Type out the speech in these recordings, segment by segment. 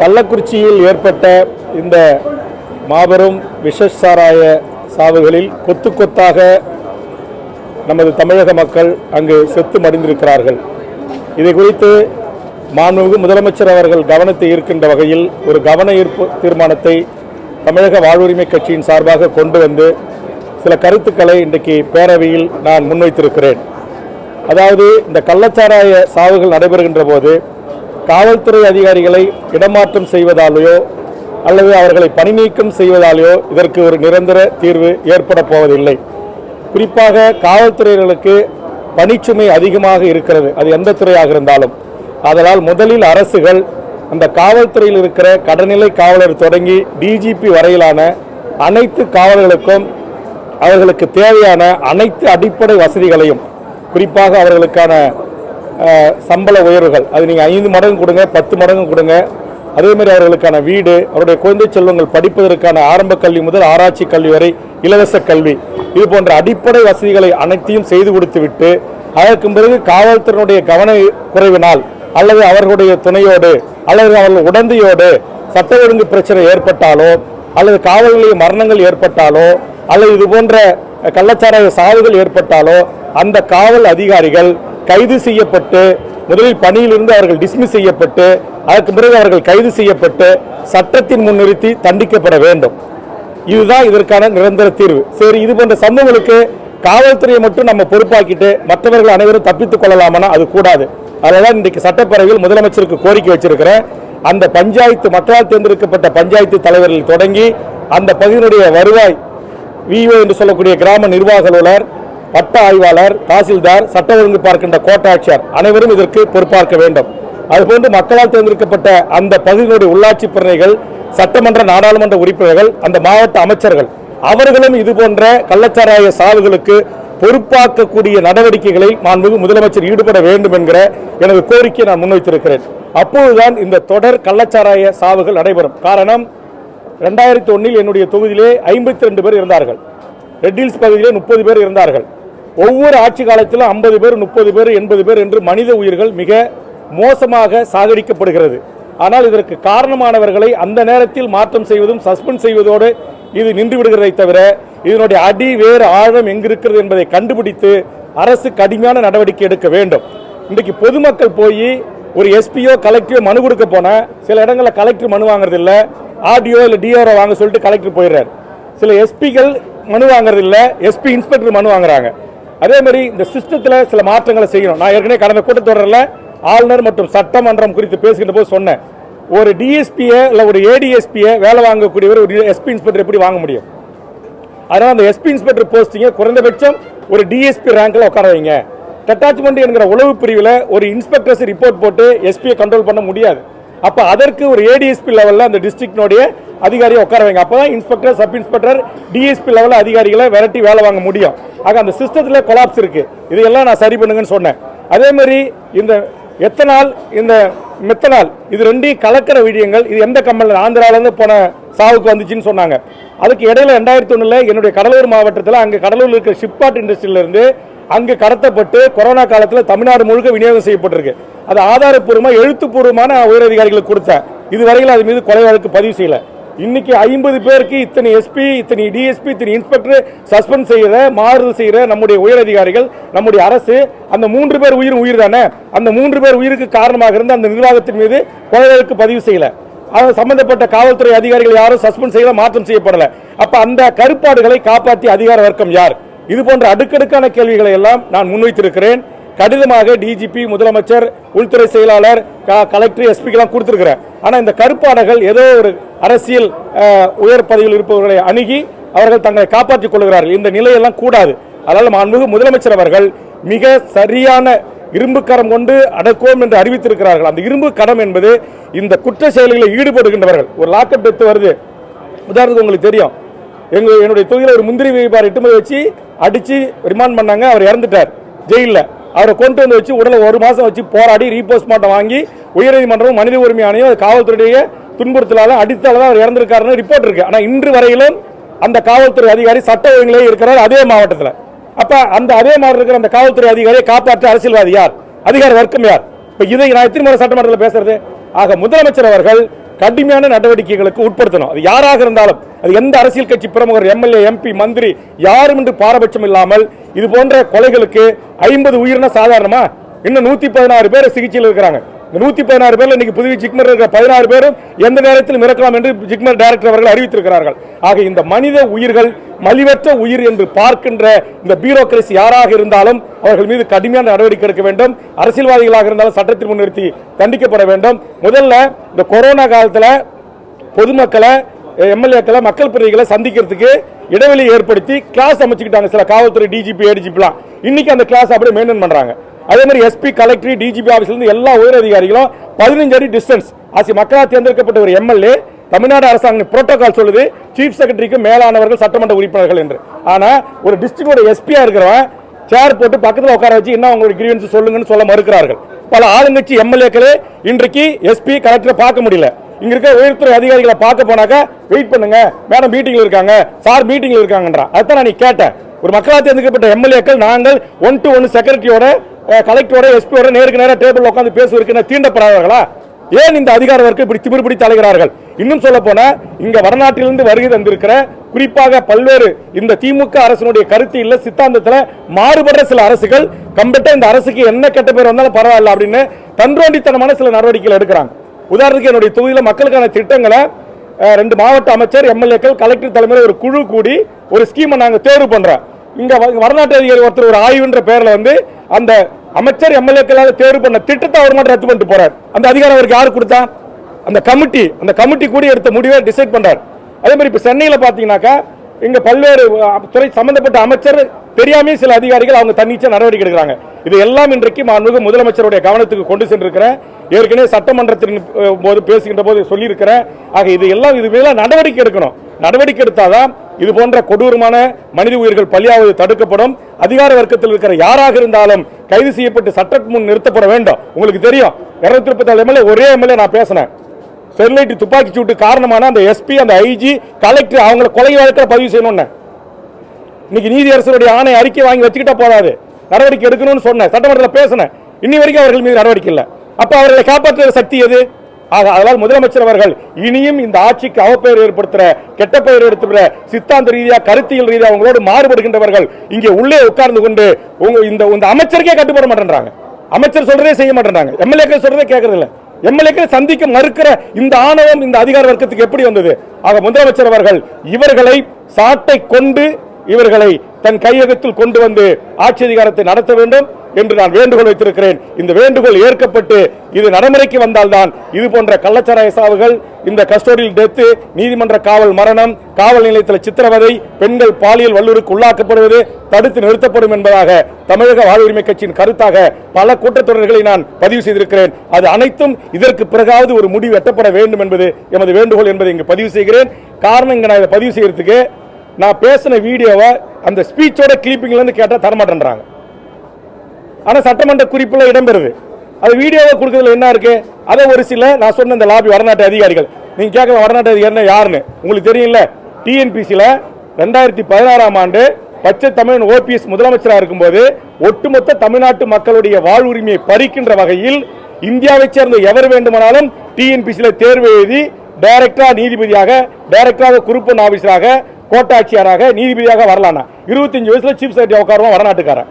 கள்ளக்குறிச்சியில் ஏற்பட்ட இந்த மாபெரும் விஷசாராய சாவுகளில் கொத்து கொத்தாக நமது தமிழக மக்கள் அங்கு செத்து மடிந்திருக்கிறார்கள். இதை குறித்து மாண்புமிகு முதலமைச்சர் அவர்கள் கவனத்தை ஈர்க்கின்ற வகையில் ஒரு கவன ஈர்ப்பு தீர்மானத்தை தமிழக வாழ்வுரிமை கட்சியின் சார்பாக கொண்டு வந்து சில கருத்துக்களை இன்றைக்கு பேரவையில் நான் முன்வைத்திருக்கிறேன். அதாவது இந்த கள்ளச்சாராய சாவுகள் நடைபெறுகின்ற போது காவல்துறை அதிகாரிகளை இடமாற்றம் செய்வதாலேயோ அல்லது அவர்களை பணி நீக்கம் செய்வதாலேயோ இதற்கு ஒரு நிரந்தர தீர்வு ஏற்பட போவதில்லை. குறிப்பாக காவல்துறையினருக்கு பணிச்சுமை அதிகமாக இருக்கிறது, அது எந்த துறையாக இருந்தாலும். அதனால் முதலில் அரசுகள் அந்த காவல்துறையில் இருக்கிற கடநிலை காவலர் தொடங்கி டிஜிபி வரையிலான அனைத்து காவலர்களுக்கும் அவர்களுக்கு தேவையான அனைத்து அடிப்படை வசதிகளையும், குறிப்பாக அவர்களுக்கான சம்பள உயர்வுகள், அது நீங்கள் 5 மடங்கு கொடுங்க, 10 மடங்கு கொடுங்க, அதேமாதிரி அவர்களுக்கான வீடு, அவருடைய குழந்தை செல்வங்கள் படிப்பதற்கான ஆரம்ப கல்வி முதல் ஆராய்ச்சி கல்வி வரை இலவச கல்வி, இது போன்ற அடிப்படை வசதிகளை அனைத்தையும் செய்து கொடுத்துவிட்டு அதற்கு பிறகு காவல்துறையினுடைய கவன குறைவினால் அல்லது அவர்களுடைய துணையோடு அல்லது அவர்கள் உடந்தையோடு சட்ட ஒழுங்கு பிரச்சனை ஏற்பட்டாலோ அல்லது காவல் நிலைய மரணங்கள் ஏற்பட்டாலோ அல்லது இது போன்ற கள்ளச்சாராய சாவுகள் ஏற்பட்டாலோ அந்த காவல் அதிகாரிகள் கைது செய்யப்பட்டு முதலில் பணியிலிருந்து அவர்கள் டிஸ்மிஸ் செய்யப்பட்டு அதற்கு பிறகு அவர்கள் கைது செய்யப்பட்டு சட்டத்தின் முன்னிறுத்தி தண்டிக்கப்பட வேண்டும். இதுதான் இதற்கான நிரந்தர தீர்வு. சரி, இது போன்ற சம்பவங்களுக்கு காவல்துறையை மட்டும் நம்ம பொறுப்பாக்கிட்டு மற்றவர்கள் அனைவரும் தப்பித்துக் கொள்ளலாமா? அது கூடாது. அதனால இன்றைக்கு சட்டப்பேரவையில் முதலமைச்சருக்கு கோரிக்கை வச்சிருக்கிறேன். அந்த பஞ்சாயத்து மக்களால் தேர்ந்தெடுக்கப்பட்ட பஞ்சாயத்து தலைவர்கள் தொடங்கி அந்த பகுதியினுடைய வருவாய் விஓ என்று சொல்லக்கூடிய கிராம நிர்வாக அலுவலர், வட்ட ஆய்வாளர், தாசில்தார், சட்ட ஒழுங்கு பார்க்கின்ற கோட்டாட்சியர் அனைவரும் இதற்கு பொறுப்பாக்க வேண்டும். அதுபோன்று மக்களால் தேர்ந்தெடுக்கப்பட்ட அந்த பகுதியினுடைய உள்ளாட்சி பிரதிநிதிகள், சட்டமன்ற நாடாளுமன்ற உறுப்பினர்கள், அந்த மாவட்ட அமைச்சர்கள் அவர்களும் இது போன்ற கள்ளச்சாராய சாவுகளுக்கு பொறுப்பாக்கக்கூடிய நடவடிக்கைகளில் மாண்புமிகு முதலமைச்சர் ஈடுபட வேண்டும் என்கிற எனது கோரிக்கையை நான் முன்வைத்திருக்கிறேன். அப்போதுதான் இந்த தொடர் கள்ளச்சாராய சாவுகள் நடைபெறும். காரணம், 2001 என்னுடைய தொகுதியிலே 52 பேர் இருந்தார்கள், ரெட் ஹில்ஸ் பகுதியிலே 30 பேர் இருந்தார்கள். ஒவ்வொரு ஆட்சி காலத்திலும் 50 பேர், 30 பேர், 80 பேர் என்று மனித உயிர்கள் மிக மோசமாக சாகடிக்கப்படுகிறது. ஆனால் இதற்கு காரணமானவர்களை அந்த நேரத்தில் மாற்றம் செய்வதும் சஸ்பெண்ட் செய்வதோடு இது நின்று விடுகிறதை தவிர இதனுடைய அடி வேறு ஆழம் எங்கிருக்கிறது என்பதை கண்டுபிடித்து அரசு கடுமையான நடவடிக்கை எடுக்க வேண்டும். இன்றைக்கு பொதுமக்கள் போய் ஒரு எஸ்பியோ கலெக்டரோ மனு கொடுக்க போன சில இடங்களில் கலெக்டர் மனு வாங்குறது இல்லை, ஆர்டிஓ இல்லை டிஆர்ஓ வாங்க சொல்லிட்டு கலெக்டர் போயிடுறாரு. சில எஸ்பிகள் மனு வாங்குறது இல்லை, எஸ்பி இன்ஸ்பெக்டர் மனு வாங்குறாங்க. அதே மாதிரி இந்த சிஸ்டத்தில் சில மாற்றங்களை செய்யணும். நான் ஏற்கனவே கடந்த கூட்டத்தொடரில் ஆளுநர் மற்றும் சட்டமன்றம் குறித்து பேசுகின்ற போது சொன்னேன், ஒரு டிஎஸ்பியை இல்லை ஒரு ஏடிஎஸ்பியை வேலை வாங்கக்கூடியவர் ஒரு எஸ்பி இன்ஸ்பெக்டர் எப்படி வாங்க முடியும்? அதனால் அந்த எஸ்பி இன்ஸ்பெக்டர் போஸ்டிங்கை குறைந்தபட்சம் ஒரு டிஎஸ்பி ரேங்கில் உட்கார வைங்க. டெட்டாச்மெண்ட் என்கிற உளவு பிரிவில் ஒரு இன்ஸ்பெக்டர்ஸ் ரிப்போர்ட் போட்டு எஸ்பியை கண்ட்ரோல் பண்ண முடியாது. அப்போ அதற்கு ஒரு ஏடிஎஸ்பி லெவலில் அந்த டிஸ்ட்ரிக்டினுடைய அதிகாரியை உட்கார வைங்க. அப்போ தான் இன்ஸ்பெக்டர், சப் இன்ஸ்பெக்டர், டிஎஸ்பி லெவலில் அதிகாரிகளை விரட்டி வேலை வாங்க முடியும். ஆக அந்த சிஸ்டத்தில் கொலாப்ஸ் இருக்கு, இதையெல்லாம் நான் சரி பண்ணுங்கன்னு சொன்னேன். அதே மாதிரி இந்த எத்தனால், இந்த மெத்தனால், இது ரெண்டையும் கலக்கிற விடயங்கள், இது எந்த கம்பெனியில் ஆந்திராவிலேருந்து போன சாவுக்கு வந்துச்சுன்னு சொன்னாங்க. அதுக்கு இடையில 2001 என்னுடைய கடலூர் மாவட்டத்தில் அங்கே கடலூரில் இருக்கிற ஷிப்காட் இண்டஸ்ட்ரியிலிருந்து அங்கு கடத்தப்பட்டு கொரோனா காலத்தில் தமிழ்நாடு முழுக்க விநியோகம் செய்யப்பட்டிருக்கு. அது ஆதாரப்பூர்வமாக எழுத்துப்பூர்வமான உயரதிகாரிகளுக்கு கொடுத்தேன். இதுவரையில் அது மீது கொலை வழக்கு பதிவு செய்யல. இன்னைக்கு 50 பேருக்கு இத்தனை எஸ்பி, இத்தனை டிஎஸ்பி, இத்தனை இன்ஸ்பெக்டர் சஸ்பெண்ட் செய்யற, மாறுதல் செய்யற நம்முடைய உயரதிகாரிகள், நம்முடைய அரசு, அந்த 3 பேர் உயிர் தானே, அந்த 3 பேர் உயிருக்கு காரணமாக இருந்த அந்த நிர்வாகத்தின் மீது கொலை வழக்கு பதிவு செய்யல. அது சம்பந்தப்பட்ட காவல்துறை அதிகாரிகள் யாரும் சஸ்பெண்ட் செய்யல, மாற்றம் செய்யப்படல. அப்ப அந்த கருப்பாடுகளை காப்பாற்றிய அதிகார வர்க்கம் யார்? இது போன்ற அடுக்கடுக்கான கேள்விகளை எல்லாம் நான் முன்வைத்திருக்கிறேன். கடிதமாக டிஜிபி, முதலமைச்சர், உள்துறை செயலாளர், கலெக்டர், எஸ்பிக்கெல்லாம் கொடுத்திருக்கிறேன். ஆனால் இந்த கருப்பாடுகள் ஏதோ ஒரு அரசியல் உயர் பதவியில் இருப்பவர்களை அணுகி அவர்கள் தங்களை காப்பாற்றிக் கொள்கிறார்கள். இந்த நிலையெல்லாம் கூடாது. அதனால் மாண்புமிகு முதலமைச்சர் அவர்கள் மிக சரியான இரும்பு கரம் கொண்டு அடக்குவோம் என்று அறிவித்திருக்கிறார்கள். அந்த இரும்பு கரம் என்பது இந்த குற்ற செயல்களில் ஈடுபடுகின்றவர்கள். ஒரு லாக்அப் டெத் வருது, உதாரணத்துக்கு உங்களுக்கு தெரியும், என்னுடைய தொகுதியில் ஒரு முந்திரி வியாபாரி 8 மணி வச்சு அடிச்சு ரிமாண்ட் பண்ணாங்க, அவர் இறந்துட்டார் ஜெயிலில். அவரை கொண்டு வந்து வச்சு உடலை 1 மாதம் வச்சு போராடி ரீபோஸ்ட்மார்ட்டம் வாங்கி உயர்நீதிமன்றம் மனித உரிமை ஆணையம் காவல்துறையுடைய துன்புறுத்தலால் அடித்தால அவர் இறந்திருக்காருன்னு ரிப்போர்ட் இருக்கு. ஆனால் இன்று வரையிலும் அந்த காவல்துறை அதிகாரி சட்ட ஒழுங்கிலே இருக்கிறார் அதே மாவட்டத்தில். அப்ப அந்த அதே மாதிரி இருக்கிற அந்த காவல்துறை அதிகாரியை காப்பாற்ற அரசியல்வாதி யார்? அதிகார வர்க்கம் யார்? இப்ப இதை நான் எத்தனை முறை சட்டமன்றத்தில் பேசுறது? ஆக முதலமைச்சர் அவர்கள் கடுமையான நடவடிக்கைகளுக்கு உட்படுத்தணும். அது யாராக இருந்தாலும், அது எந்த அரசியல் கட்சி பிரமுகர், எம்எல்ஏ, எம்பி, மந்திரி யாரும் என்று பாரபட்சம் இல்லாமல் இது போன்ற கொலைகளுக்கு 50 உயிரின சாதாரணமா? இன்னும் 116 பேர் சிகிச்சையில் இருக்கிறாங்க. இந்த 116 பேர்ல இன்னைக்கு புதுவை ஜிக்மர் இருக்கிற 16 பேரும் எந்த நேரத்தில் இறக்கலாம் என்று ஜிக்மர் டைரக்டர் அவர்கள் அறிவித்திருக்கிறார்கள். ஆக இந்த மனித உயிர்கள் மலிவற்ற உயிர் என்று பார்க்கின்ற இந்த பியூரோக்ரசி யாராக இருந்தாலும் அவர்கள் மீது கடுமையான நடவடிக்கை எடுக்க வேண்டும். அரசியல்வாதிகளாக இருந்தாலும் சட்டத்தில் முன்னிறுத்தி தண்டிக்கப்பட வேண்டும். முதல்ல இந்த கொரோனா காலத்தில் பொதுமக்களை, எம்எல்ஏக்களை, மக்கள் பிரதிகளை சந்திக்கிறதுக்கு இடைவெளி ஏற்படுத்தி கிளாஸ் அமைச்சுக்கிட்டாங்க சில காவல்துறை டிஜிபி, ஏடிஜிபிலாம். இன்னைக்கு அந்த கிளாஸ் அப்படியே மெயின்டைன் பண்றாங்க. அதே மாதிரி எஸ்பி, கலெக்டர், டிஜிபி ஆபீஸ்ல இருந்து எல்லா உயர் அதிகாரிகளும் 15 அடி டிஸ்டன்ஸ். மக்களால் தேர்ந்தெடுக்கப்பட்ட ஒரு எம்எல்ஏ, தமிழ்நாடு அரசாங்கம் புரோட்டோகால் சொல்லுது சீஃப் செக்ரட்டரிக்கு மேலானவர்கள் சட்டமன்ற உறுப்பினர்கள் என்று. ஆனா ஒரு டிஸ்ட்ரிக்டோட எஸ்பியா இருக்கிறவன் சேர் போட்டு பக்கத்தில் உட்கார வச்சு என்ன உங்களுடைய கிரீவன்ஸ் சொல்லுங்கன்னு சொல்ல மறுக்கிறார்கள். பல ஆளுங்கட்சி எம்எல்ஏக்களே இன்றைக்கு எஸ்பி, கலெக்டரை பார்க்க முடியல. இங்க இருக்க உயர்துறை அதிகாரிகளை பார்க்க போனாக்கா வெயிட் பண்ணுங்க மேடம் மீட்டிங்ல இருக்காங்க, சார் மீட்டிங்ல இருக்காங்கன்றா. அதான் நான் கேட்டேன். ஒரு மக்களால் தேர்ந்தெடுக்கப்பட்ட எம்எல்ஏக்கள் நாங்கள் 1-to-1 செக்ரட்டரியோட, கலெக்டரோட, எஸ்பியோட நேருக்கு நேரம் டேபிள் உட்கார்ந்து பேசுவதற்கு தீண்டப்படாதவர்களா? ஏன் இந்த அதிகார வர்க்கம் இப்படி திமிர் பிடித்து அலைகிறார்கள்? இன்னும் சொல்ல போனா இங்க வடநாட்டிலிருந்து வருகை தந்திருக்கிற குறிப்பாக பல்வேறு இந்த திமுக அரசினுடைய கருத்து இல்ல சித்தாந்தத்துல மாறுபடுற சில அரசுகள் கம்பெட்ட இந்த அரசுக்கு என்ன கெட்ட பேர் வந்தாலும் பரவாயில்ல அப்படின்னு தன்றோண்டித்தனமான சில நடவடிக்கைகள் எடுக்கிறாங்க. உதாரணத்துக்கு என்னுடைய தொகுதியில் மக்களுக்கான திட்டங்களை 2 மாவட்ட அமைச்சர், எம்எல்ஏக்கள், கலெக்டர் தலைமையில் ஒரு குழு கூடி ஒரு ஸ்கீமை நாங்க தேர்வு பண்றோம். இங்க வடநாட்டு அதிகாரி ஒருத்தர் ஒரு ஆய்வுன்ற பேர்ல அந்த அமைச்சர், எம்எல்ஏக்களால் தேர்வு பண்ண திட்டத்தை அவர் மட்டும் ரத்து பண்ணிட்டு போறார். அந்த அதிகாரம் அவருக்கு யாரு கொடுத்தா? அந்த கமிட்டி கூடி எடுத்த முடிவை டிசைட் பண்றார். அதே மாதிரி இப்ப சென்னையில பாத்தீங்கன்னாக்கா இங்க பல்வேறு துறை சம்பந்தப்பட்ட அமைச்சர் தெரியாமே சில அதிகாரிகள் அவங்க தன்னிச்சை நடவடிக்கை எடுக்கிறாங்க. இது எல்லாம் இன்றைக்கு மாண்புமிகு முதலமைச்சருடைய கவனத்துக்கு கொண்டு சென்றிருக்கிறேன். ஏற்கனவே சட்டமன்றத்தின் போது பேசுகின்ற போது சொல்லியிருக்கிறேன். ஆக இது எல்லாம் இது மேல நடவடிக்கை எடுக்கணும். நடவடிக்கை எடுத்தாதான் இது போன்ற கொடூரமான மனித உயிர்கள் பலியாவது தடுக்கப்படும். அதிகார வர்க்கத்தில் இருக்கிற யாராக இருந்தாலும் கைது செய்யப்பட்டு சட்டத்தின் முன் நிறுத்தப்பட வேண்டும். உங்களுக்கு தெரியும் 237 எம்எல்ஏ ஒரே எம்எல்ஏ நான் பேசினேன். ஸ்டெர்லைட் துப்பாக்கி சூட்டு காரணமான அந்த எஸ்பி, அந்த ஐஜி, கலெக்டர் அவங்களை கொலை வழக்கில் பதிவு செய்யணும்னு இன்னைக்கு நீதியரசருடைய ஆணை அறிக்கை வாங்கி வச்சுக்கிட்டா போதாது, நடவடிக்கை எடுக்கணும்னு சொன்னேன். சட்டமன்றத்தில் பேசினேன். இன்னி வரைக்கும் அவர்கள் மீது நடவடிக்கை இல்லை. அப்ப அவர்களை காப்பாற்றுகிற சக்தி எது? அதனால் முதலமைச்சர் அவர்கள் இனியும் இந்த ஆட்சிக்கு அவப்பெயர் ஏற்படுத்துற, கெட்ட பெயர் எடுத்துற, சித்தாந்த ரீதியா, கருத்தியல் ரீதியா அவங்களோடு மாறுபடுகின்றவர்கள் இங்கே உள்ளே உட்கார்ந்து கொண்டு இந்த அமைச்சருக்கே கட்டுப்பட மாட்டேன்றாங்க. அமைச்சர் சொல்றதே செய்ய மாட்டேன்றாங்க. எம்எல்ஏக்கள் சொல்றதே கேட்கறது இல்லை. எம்எல்ஏக்கள் சந்திக்க மறுக்கிற இந்த ஆணவம் இந்த அதிகார வர்க்கத்துக்கு எப்படி வந்தது? ஆக முதலமைச்சர் அவர்கள் இவர்களை சாட்டை கொண்டு இவர்களை தன் கையகத்தில் கொண்டு வந்து ஆட்சி அதிகாரத்தை நடத்த வேண்டும் என்று நான் வேண்டுகோள் வைத்திருக்கிறேன். இந்த வேண்டுகோள் ஏற்கப்பட்டு இது நடைமுறைக்கு வந்தால்தான் இது போன்ற கள்ளச்சாராய சாவுகள், இந்த கஸ்டோடியல் டெத், நீதிமன்ற காவல் மரணம், காவல் நிலையத்தில் சித்திரவதை, பெண்கள் பாலியல் வல்லுறவுக்கு உள்ளாக்கப்படுவது தடுத்து நிறுத்தப்படும் என்பதாக தமிழக வாழ்வுரிமை கட்சியின் கருத்தாக பல கூட்டத்தொடர்களை நான் பதிவு செய்திருக்கிறேன். அது அனைத்தும் இதற்கு பிறகாவது ஒரு முடிவு எட்டப்பட வேண்டும் என்பது எமது வேண்டுகோள் என்பதை இங்கு பதிவு செய்கிறேன். காரணம் இங்க நான் இதை பதிவு செய்யறதுக்கு நான் பேசின வீடியோவை அந்த ஸ்பீச்சோட கிளிப்பிங்ல இருந்து கேட்டா தரமாட்டேன்றாங்க. ஆனா சட்டமன்ற குறிப்புல இடம்பெறுது. அது வீடியோவை கொடுக்கறதுல என்ன இருக்கு? அதை ஒரு சில நான் சொன்ன இந்த லாபி வடநாட்டு அதிகாரிகள், நீங்க கேட்கலாம் வடநாட்டு அதிகாரி யாருன்னு உங்களுக்கு தெரியல. டிஎன்பிசியில 2016ஆம் ஆண்டு பச்சை தமிழன் ஓபிஎஸ் முதலமைச்சராக இருக்கும்போது ஒட்டுமொத்த தமிழ்நாட்டு மக்களுடைய வாழ்வுரிமையை பறிக்கின்ற வகையில் இந்தியாவை சேர்ந்த எவர் வேண்டுமானாலும் டிஎன்பிசியில தேர்வு எழுதி டைரக்டரா நீதிபதியாக, டைரக்டராக குரூப் ஆபீசராக, கோட்டாட்சியராக, நீதிபதியாக வரலாம்னா 25 வயசுல சீஃப் செக்ரட்டரி உட்காருவான் வடநாட்டுக்காரன்.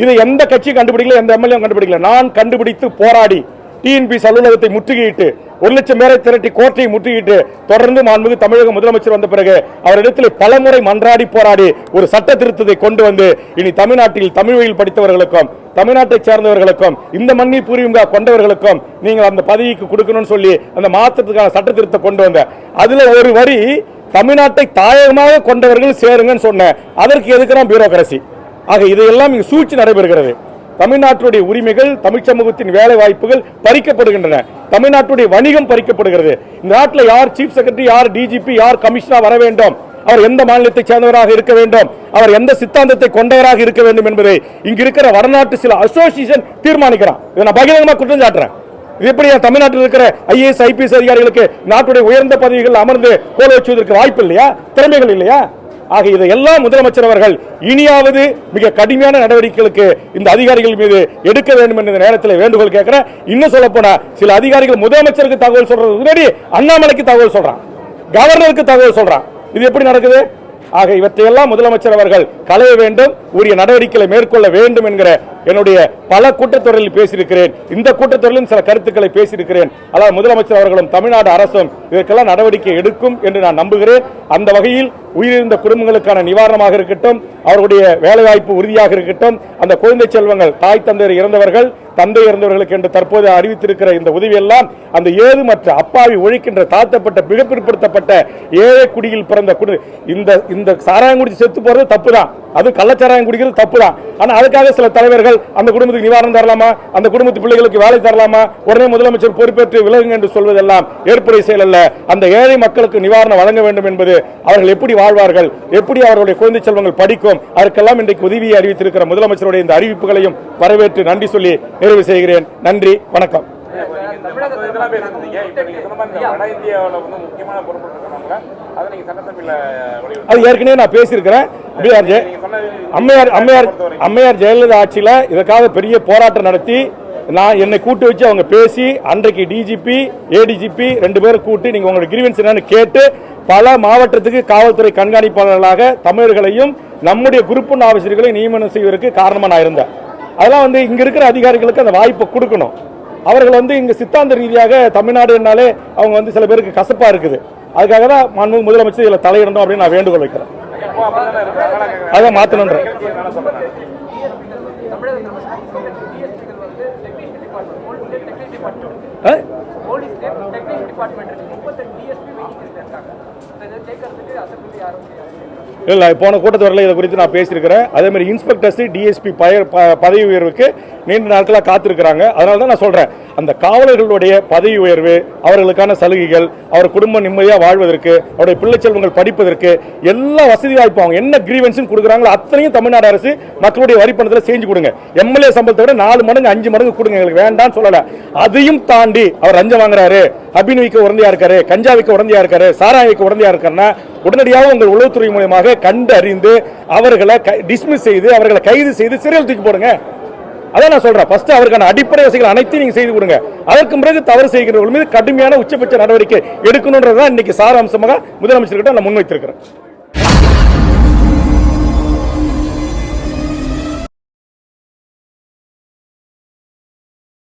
இதை எந்த கட்சி கண்டுபிடிக்கல, எந்த எம்எல்ஏ கண்டுபிடிக்கல. நான் கண்டுபிடித்து போராடி டிஎன்பிசி அலுவலகத்தை முற்றுகையிட்டு 1 லட்சம் பேரை திரட்டி கோட்டையை முற்றுகையிட்டு தொடர்ந்து மாண்புமிகு தமிழக முதலமைச்சர் வந்த பிறகு அவரிடத்தில் பலமுறை மன்றாடி போராடி ஒரு சட்ட திருத்தத்தை கொண்டு வந்து இனி தமிழ்நாட்டில் தமிழ் வழியில் படித்தவர்களுக்கும் தமிழ்நாட்டை சேர்ந்தவர்களுக்கும் இந்த மண்ணை பூர்வீகமாக கொண்டவர்களுக்கும் நீங்கள் அந்த பதவிக்கு கொடுக்கணும்னு சொல்லி அந்த மாற்றத்துக்கான சட்ட திருத்தத்தை கொண்டு வந்த அதுல ஒரு வரி தமிழ்நாட்டை தாயகமாக கொண்டவர்கள் சேருங்கன்னு சொன்ன. அதற்கு எதுக்குறான் பியூரோகிரசி? ஆக இதையெல்லாம் இங்கு சூழ்ச்சி நடைபெறுகிறது. தமிழ்நாட்டுடைய உரிமைகள், தமிழ் சமூகத்தின் வேலை வாய்ப்புகள் பறிக்கப்படுகின்றன. தமிழ்நாட்டுடைய வணிகம் பறிக்கப்படுகிறது. இந்த நாட்டில் யார் சீஃப் செக்ரட்டரி, யார் டிஜிபி, யார் கமிஷனர் வர வேண்டும், அவர் எந்த மாநிலத்தை சேர்ந்தவராக இருக்க வேண்டும், அவர் எந்த சித்தாந்தத்தை கொண்டவராக இருக்க வேண்டும் என்பதை இங்கு இருக்கிற வடநாட்டு சில அசோசியேஷன் தீர்மானிக்கிறான். இதை நான் பகிரங்கமாக குற்றம் சாட்டுறேன். எப்படி தமிழ்நாட்டில் இருக்கிற ஐஏஎஸ், ஐபிஎஸ் அதிகாரிகளுக்கு நாட்டுடைய உயர்ந்த பதவிகள் அமர்ந்து கோல வச்சுவதற்கு வாய்ப்பு இல்லையா? திறமைகள் இல்லையா? ஆக இதையெல்லாம் முதலமைச்சர் அவர்கள் இனியாவது மிக கடுமையான நடவடிக்கைகளுக்கு இந்த அதிகாரிகள் மீது எடுக்க வேண்டும் என்ற நேரத்தில் வேண்டுகோள் கேட்கிறேன். இன்னும் சொல்ல போனா சில அதிகாரிகள் முதலமைச்சருக்கு தகவல் சொல்றது முன்னாடி அண்ணாமலைக்கு தகவல் சொல்றான், கவர்னருக்கு தகவல் சொல்றான். இது எப்படி நடக்குது? ஆக இவற்றையெல்லாம் முதலமைச்சர் அவர்கள் களைய வேண்டும், உரிய நடவடிக்கைகளை மேற்கொள்ள வேண்டும் என்கிற என்னுடைய பல கூட்டத்தொடரில் பேசியிருக்கிறேன். இந்த கூட்டத்தொடரிலும் சில கருத்துக்களை பேசியிருக்கிறேன். அதாவது முதலமைச்சர் அவர்களும் தமிழ்நாடு அரசும் இதற்கெல்லாம் நடவடிக்கை எடுக்கும் என்று நான் நம்புகிறேன். அந்த வகையில் உயிரிழந்த குடும்பங்களுக்கான நிவாரணமாக இருக்கட்டும், அவர்களுடைய வேலைவாய்ப்பு உறுதியாக இருக்கட்டும், அந்த குழந்தை செல்வங்கள் தாய் தந்தையர் இறந்தவர்கள் தந்தை இறந்தவர்களுக்கு என்று தற்போது அறிவித்திருக்கிற இந்த உதவி எல்லாம் அந்த ஏதுமற்ற அப்பாவி ஒழிக்கின்ற தாழ்த்தப்பட்ட மிக பிற்படுத்தப்பட்ட ஏழை குடியில் பிறந்த இந்த சாராயம் குடிச்சு செத்து போறது தப்பு தான், அது கள்ளச்சாராயம் குடிக்கிறது தப்பு தான். ஆனா அதுக்காக சில தலைவர்கள் அந்த குடும்பத்துக்கு நிவாரணம் தரலாமா, அந்த குடும்பத்து பிள்ளைகளுக்கு வேலை தரலாமா, உடனே முதலமைச்சர் பொறுப்பேற்று விலகுங்க என்று சொல்வதெல்லாம் ஏற்புடைய செயல் அல்ல. அந்த ஏழை மக்களுக்கு நிவாரணம் வழங்க வேண்டும் என்பது அவர்கள் எப்படி வாழ்வார்கள், எப்படி அவர்களுடைய குழந்தை செல்வங்கள் படிக்கும், அதற்கெல்லாம் இன்றைக்கு உதவியை அறிவித்திருக்கிற முதலமைச்சருடைய இந்த அறிவிப்புகளையும் வரவேற்று நன்றி சொல்லி நிறைவு செய்கிறேன். நன்றி, வணக்கம். அது ஏற்கனவே நான் பேசியிருக்கிறேன். அம்மையார் ஜெயலலிதா ஆட்சியில் இதற்காக பெரிய போராட்டம் நடத்தி என்னை கூட்டு வச்சு அவங்க பேசி அன்றைக்கு டிஜிபி ஏடிஜிபி 2 பேரும் கூட்டி நீங்க உங்களோட கிரீவன்ஸ் என்னன்னு கேட்டு பல மாவட்டத்துக்கு காவல்துறை கண்காணிப்பாளர்களாக தமிழர்களையும் நம்முடைய குரூப் 1 ஆபீசர்களை நியமனம் செய்வதற்கு காரணமா நான் இருந்தேன். அதெல்லாம் இங்க இருக்கிற அதிகாரிகளுக்கு அந்த வாய்ப்பை கொடுக்கணும். அவர்கள் இங்க சித்தாந்த ரீதியாக தமிழ்நாடு என்னாலே அவங்க சில பேருக்கு கசப்பா இருக்குது. அதுக்காக தான் முதலமைச்சர் இதுல தலையிடணும் அப்படின்னு நான் வேண்டுகோள் வைக்கிறேன். அதான் மாத்தணும். இல்லை, போன கூட்டத்தொடரில் இதை குறித்து நான் பேசியிருக்கிறேன். அதே மாதிரி இன்ஸ்பெக்டர்ஸ் டிஎஸ்பி பதவி உயர்வுக்கு நீண்ட நாட்களாக காத்திருக்கிறாங்க. அதனால தான் நான் சொல்றேன், அந்த காவலர்களுடைய பதவி உயர்வு, அவர்களுக்கான சலுகைகள், அவர் குடும்பம் நிம்மதியாக வாழ்வதற்கு, அவருடைய பிள்ளை செல்வங்கள் படிப்பதற்கு எல்லா வசதி வாய்ப்பு அவங்க என்ன கிரீவன்ஸ் கொடுக்குறாங்களோ அத்தனையும் தமிழ்நாடு அரசு மக்களுடைய வரி பணத்தில் செஞ்சு கொடுங்க. எம்எல்ஏ சம்பளத்தை விட 4 மடங்கு 5 மடங்கு கொடுங்க, எங்களுக்கு வேண்டாம்னு சொல்லல. அதையும் தாண்டி அவர் லஞ்சம் வாங்குறாரு, அபின் விக்க உடந்தையா இருக்காரு, கஞ்சா விக்க உடந்தையா இருக்காரு, சாராய விக்க உடந்தையா இருக்காருன்னா உடனடியாக உங்கள் உளவுத்துறை மூலமாக கண்டு அறிந்து அவர்களை டிஸ்மிஸ் செய்து அவர்களை கைது செய்து சிறையில் தூக்கி போடுங்க. அதான் நான் சொல்றேன், ஃபர்ஸ்ட் அவருக்கான அடிப்படை வசதிகள் அனைத்தையும் நீங்க செய்து கொடுங்க. அதற்கு பிறகு தவறு செய்கிறவர்கள் மீது கடுமையான உச்சபட்ச நடவடிக்கை எடுக்கணும்ன்றதான் இன்னைக்கு சாராம்சமாக முதலமைச்சர்கிட்ட நான் முன்வைத்திருக்கிறேன்.